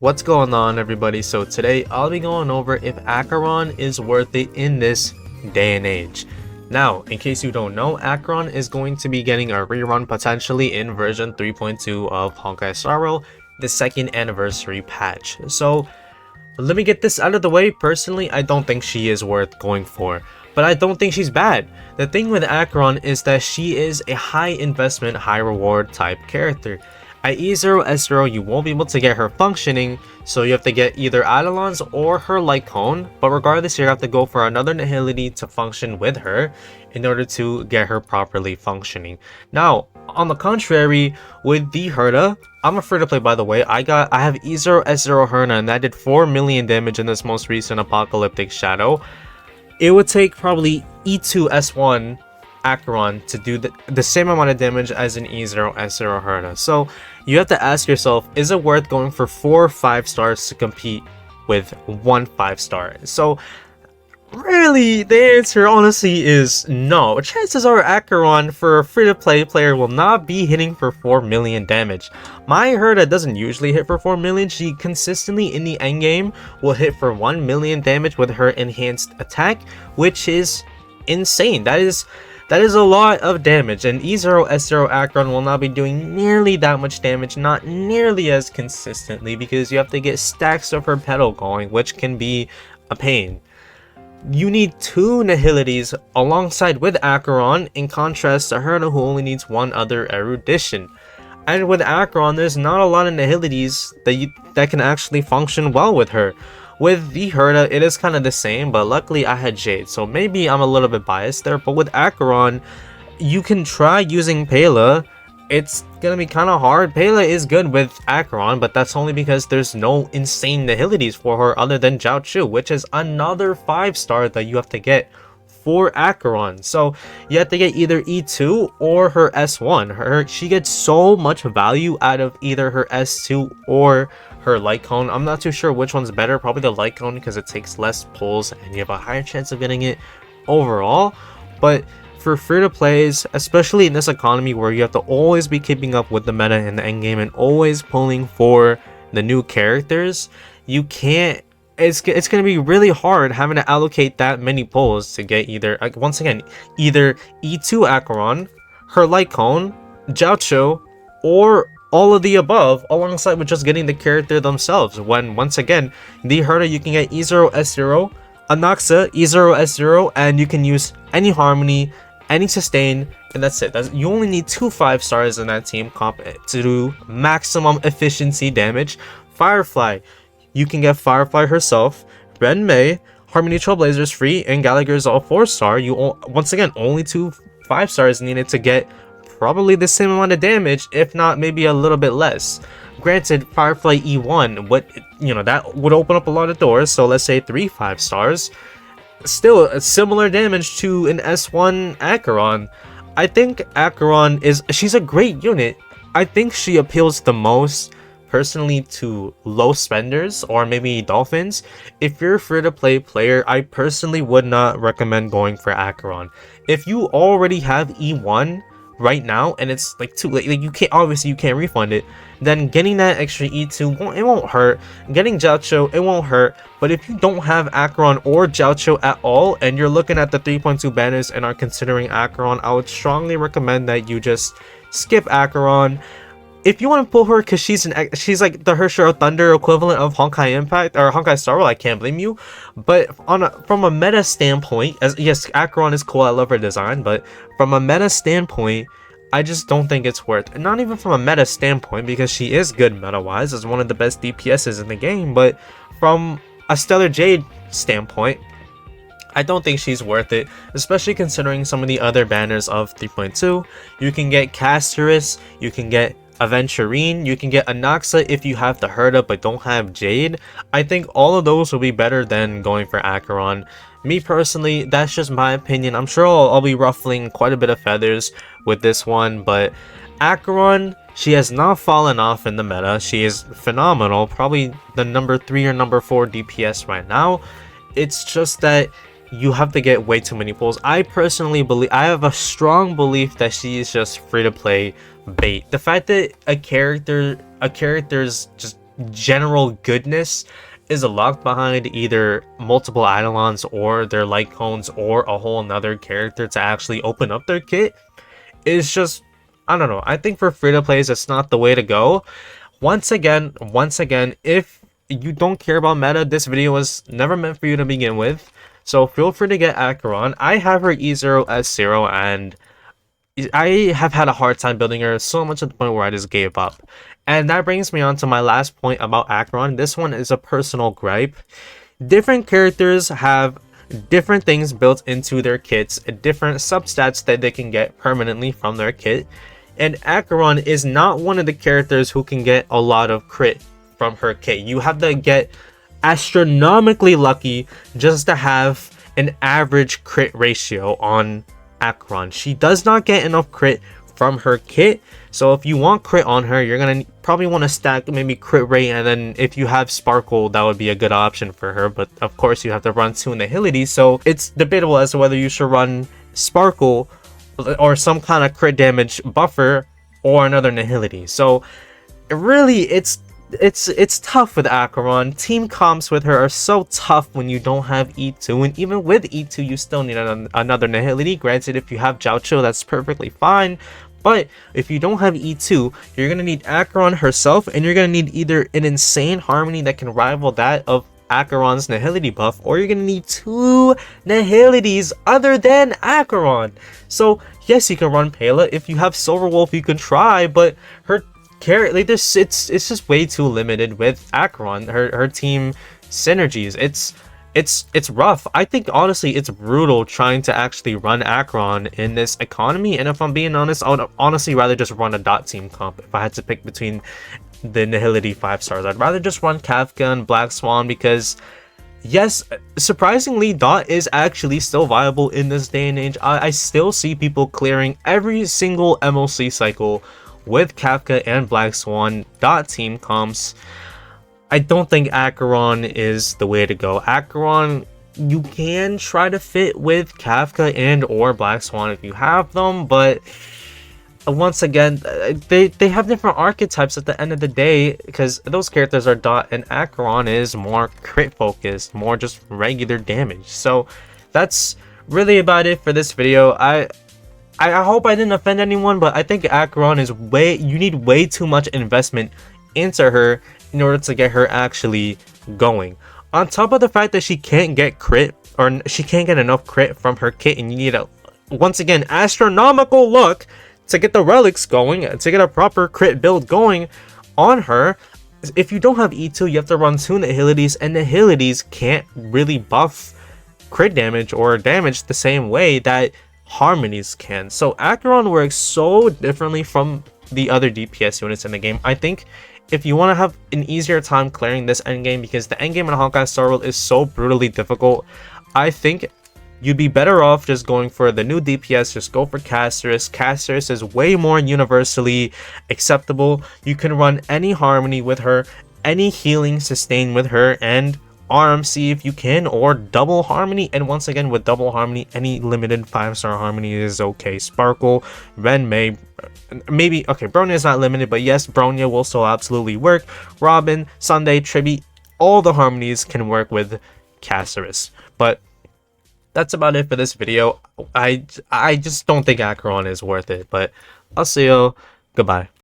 What's going on, everybody? So today I'll be going over if Acheron is worth it in this day and age. Now, in case you don't know, Acheron is going to be getting a rerun potentially in version 3.2 of Honkai Star Rail, the second anniversary patch. So let me get this out of the way. Personally, I don't think she is worth going for, but I don't think she's bad. The thing with Acheron is that she is a high investment, high reward type character. At E0, S0, you won't be able to get her functioning, so you have to get either Eidolons or her Light Cone, but regardless, you have to go for another Nihility to function with her in order to get her properly functioning. Now, on the contrary, with the Herda, I'm a free to play, by the way. I have E0, S0 Herda, and that did 4 million damage in this most recent Apocalyptic Shadow. It would take probably E2, S1 Acheron to do the same amount of damage as an E0, S0 Herda. So you have to ask yourself, is it worth going for 4 5 stars to compete with 1 5-star? So really, the answer honestly is no. Chances are Acheron for a free-to-play player will not be hitting for 4 million damage. My Herda doesn't usually hit for 4 million. She consistently in the endgame will hit for 1 million damage with her enhanced attack, which is insane. That is a lot of damage, and E0, S0 Acheron will not be doing nearly that much damage, not nearly as consistently, because you have to get stacks of her pedal going, which can be a pain. You need 2 Nihilities alongside with Acheron, in contrast to Herda, who only needs 1 other erudition. And with Acheron, there's not a lot of Nihilities that can actually function well with her. With the Herda, it is kind of the same, but luckily I had Jade, so maybe I'm a little bit biased there. But with Acheron, you can try using Pela. It's gonna be kind of hard. Pela is good with Acheron, but that's only because there's no insane Nihilities for her other than Jiaochu, which is another 5-star that you have to get for Acheron. So you have to get either E2 or her S1. She gets so much value out of either her S2 or her Light Cone. I'm not too sure which one's better. Probably the Light Cone, because it takes less pulls and you have a higher chance of getting it overall. But for free-to-plays, especially in this economy where you have to always be keeping up with the meta in the endgame and always pulling for the new characters, you can't. It's going to be really hard having to allocate that many pulls to get either, once again, either E2 Acheron, her Light Cone, Jiaochu, or all of the above, alongside with just getting the character themselves. When, once again, the Herda, you can get E0, S0, Anaxa, E0, S0, and you can use any Harmony, any Sustain, and that's it. You only need 2 5-stars in that team comp to do maximum efficiency damage. Firefly, you can get Firefly herself, Ren Mei, Harmony Trailblazers free, and Gallagher's all 4-star. You once again, only 2 5-stars needed to get probably the same amount of damage, if not maybe a little bit less. Granted, Firefly E1, that would open up a lot of doors, so let's say 3 5-stars. Still a similar damage to an S1 Acheron. I think Acheron she's a great unit. I think she appeals the most personally to low spenders or maybe dolphins. If you're a free-to-play player, I personally would not recommend going for Acheron. If you already have E1 right now and it's like too late, like you can't refund it, then getting that extra E2 it won't hurt. Getting Jiaochu, it won't hurt. But if you don't have Acheron or Jiaochu at all and you're looking at the 3.2 banners and are considering Acheron, I would strongly recommend that you just skip Acheron. If you want to pull her because she's like the Hersher Thunder equivalent of Honkai Impact or Honkai Star Rail, I can't blame you. But from a meta standpoint, yes, Acheron is cool, I love her design, but from a meta standpoint, I just don't think it's worth. And not even from a meta standpoint, because she is good meta-wise, as one of the best DPSs in the game, but from a Stellar Jade standpoint, I don't think she's worth it, especially considering some of the other banners of 3.2. You can get Casterus, you can get Aventurine, you can get Anaxa if you have the Herda but don't have Jade. I think all of those will be better than going for Acheron. Me personally, that's just my opinion. I'm sure I'll be ruffling quite a bit of feathers with this one, but Acheron, she has not fallen off in the meta. She is phenomenal, probably the number 3 or number 4 DPS right now. It's just that you have to get way too many pulls. I personally believe, I have a strong belief that she is just free to play bait. The fact that a character's just general goodness is locked behind either multiple Eidolons or their light cones or a whole nother character to actually open up their kit is just, I don't know. I think for free-to-plays, it's not the way to go. Once again, if you don't care about meta, this video was never meant for you to begin with. So feel free to get Acheron. I have her E0 as 0, and I have had a hard time building her so much at the point where I just gave up. And that brings me on to my last point about Acheron. This one is a personal gripe. Different characters have different things built into their kits, different substats that they can get permanently from their kit. And Acheron is not one of the characters who can get a lot of crit from her kit. You have to get astronomically lucky just to have an average crit ratio on Acheron. She does not get enough crit from her kit, so if you want crit on her, you're gonna probably want to stack maybe crit rate, and then if you have Sparkle, that would be a good option for her. But of course you have to run 2 Nihility, so it's debatable as to whether you should run Sparkle or some kind of crit damage buffer or another Nihility. So really it's tough with Acheron. Team comps with her are so tough when you don't have E2, and even with E2 you still need another Nihility. Granted, if you have Jiaoqiu, that's perfectly fine, but if you don't have E2, you're gonna need Acheron herself, and you're gonna need either an insane harmony that can rival that of Acheron's Nihility buff, or you're gonna need 2 Nihilities other than Acheron. So yes, you can run Pela. If you have Silver Wolf, you can try, but her character, like this, it's just way too limited with Acheron. Her team synergies, it's rough. I think honestly it's brutal trying to actually run Acheron in this economy, and if I'm being honest, I would honestly rather just run a dot team comp. If I had to pick between the Nihility 5 stars, I'd rather just run Kafka and Black Swan, because yes, surprisingly, dot is actually still viable in this day and age. I still see people clearing every single MLC cycle with Kafka and Black Swan dot team comps. I don't think Acheron is the way to go. Acheron, you can try to fit with Kafka and or Black Swan if you have them, but once again, they have different archetypes at the end of the day, because those characters are dot and Acheron is more crit focused, more just regular damage. So that's really about it for this video. I hope I didn't offend anyone, but I think Acheron is you need way too much investment into her in order to get her actually going. On top of the fact that she can't get crit, or she can't get enough crit from her kit, and you need a, once again, astronomical luck to get the relics going, to get a proper crit build going on her. If you don't have E2, you have to run 2 Nihilities, and Nihilities can't really buff crit damage or damage the same way that harmonies can. So Acheron works so differently from the other DPS units in the game. I think if you want to have an easier time clearing this endgame, because the endgame in Honkai Star World is so brutally difficult, I think you'd be better off just going for the new DPS. Just go for Casterus. Casterus is way more universally acceptable. You can run any harmony with her, any healing sustain with her, and RMC if you can, or double harmony. And once again, with double harmony, any limited 5-star harmony is okay. Sparkle, Ren, May, maybe, okay, Bronya is not limited, but yes, Bronya will still absolutely work. Robin, Sunday, Tribi, all the harmonies can work with Casterus. But that's about it for this video. I just don't think Acheron is worth it, but I'll see you. Goodbye.